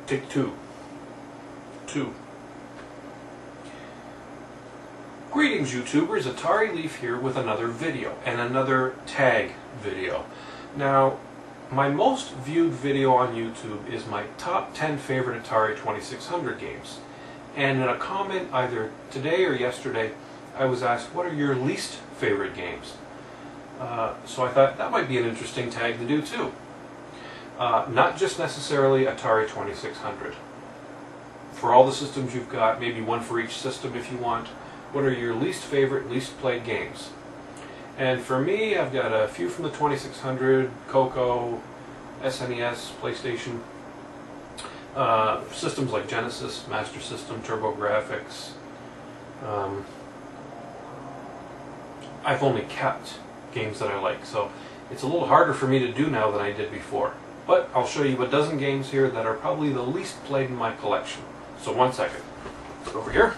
Take two. Greetings YouTubers, AtariLeaf here with another video, and another tag video. Now, my most viewed video on YouTube is my top 10 favorite Atari 2600 games. And in a comment either today or yesterday, I was asked, what are your least favorite games? So I thought that might be an interesting tag to do too. Not just necessarily Atari 2600. For all the systems you've got, maybe one for each system if you want, what are your least favorite, least played games? And for me, I've got a few from the 2600, Coco, SNES, PlayStation, systems like Genesis, Master System, TurboGrafx. I've only kept games that I like, so it's a little harder for me to do now than I did before. But I'll show you a dozen games here that are probably the least played in my collection. So one second. Over here.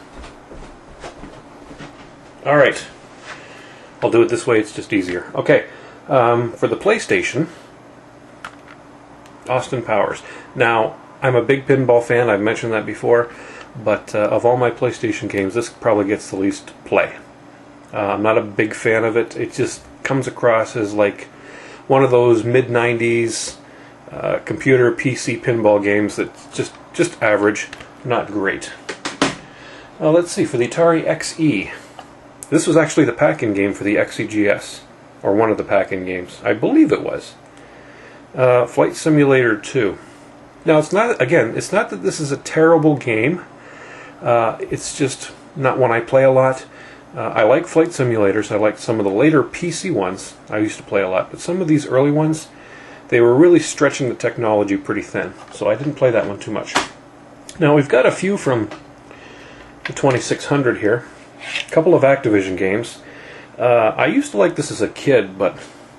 Alright. I'll do it this way, it's just easier. Okay. For the PlayStation, Austin Powers. Now, I'm a big pinball fan, I've mentioned that before, but of all my PlayStation games, this probably gets the least play. I'm not a big fan of it. It just comes across as like one of those mid-90s computer PC pinball games that's just average, not great. Let's see, for the Atari XE, this was actually the pack-in game for the XEGS, or one of the pack-in games. I believe it was. Flight Simulator 2. Now, it's not that this is a terrible game. It's just not one I play a lot. I like flight simulators. I like some of the later PC ones I used to play a lot, but some of these early ones, they were really stretching the technology pretty thin, so I didn't play that one too much. Now, we've got a few from the 2600 here. A couple of Activision games. I used to like this as a kid, but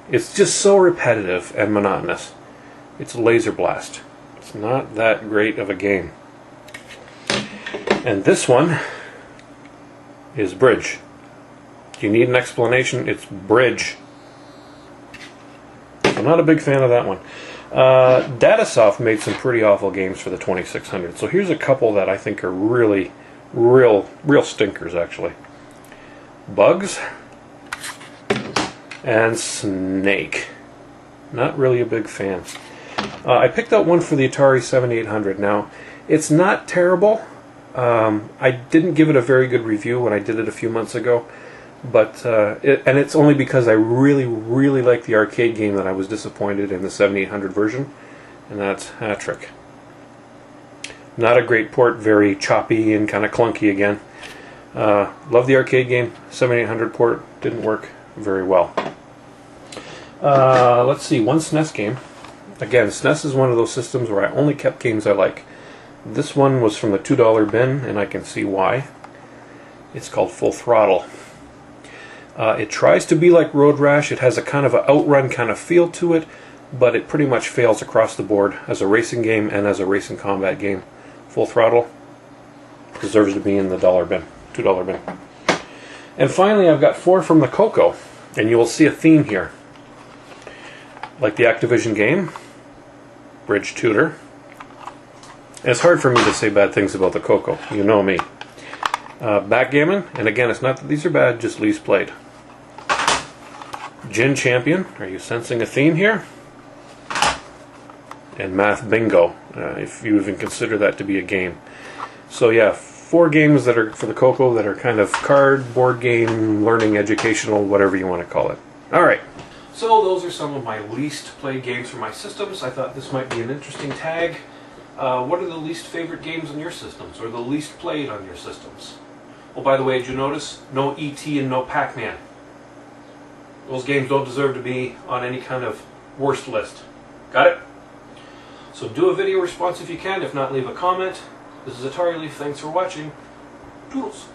it's just so repetitive and monotonous. It's Laser Blast. It's not that great of a game. And this one is Bridge. Do you need an explanation? It's Bridge. I'm not a big fan of that one. Datasoft made some pretty awful games for the 2600. So here's a couple that I think are really, real stinkers, actually. Bugs and Snake. Not really a big fan. I picked out one for the Atari 7800. Now, it's not terrible. I didn't give it a very good review when I did it a few months ago. But and it's only because I really like the arcade game that I was disappointed in the 7800 version, and that's Hat-Trick. Not a great port, very choppy and kind of clunky again. Love the arcade game. 7800 port didn't work very well. Let's see, one SNES game. Again, SNES is one of those systems where I only kept games I like. This one was from the $2 bin, and I can see why. It's called Full Throttle. It tries to be like Road Rash. It has a kind of an outrun kind of feel to it, but it pretty much fails across the board as a racing game and as a racing combat game. Full Throttle deserves to be in the $2 bin. And finally, I've got 4 from the Coco, and you will see a theme here. Like the Activision game, Bridge Tutor. And it's hard for me to say bad things about the Coco. You know me. Backgammon, and again, it's not that these are bad, just least played. Gin Champion, are you sensing a theme here? And Math Bingo, if you even consider that to be a game. So yeah, 4 games that are for the Coco that are kind of card, board game, learning, educational, whatever you want to call it. Alright, so those are some of my least played games for my systems. I thought this might be an interesting tag. What are the least favorite games on your systems, or the least played on your systems? Oh, by the way, did you notice? No E.T. and no Pac-Man. Those games don't deserve to be on any kind of worst list. Got it? So do a video response if you can. If not, leave a comment. This is AtariLeaf. Thanks for watching. Toodles.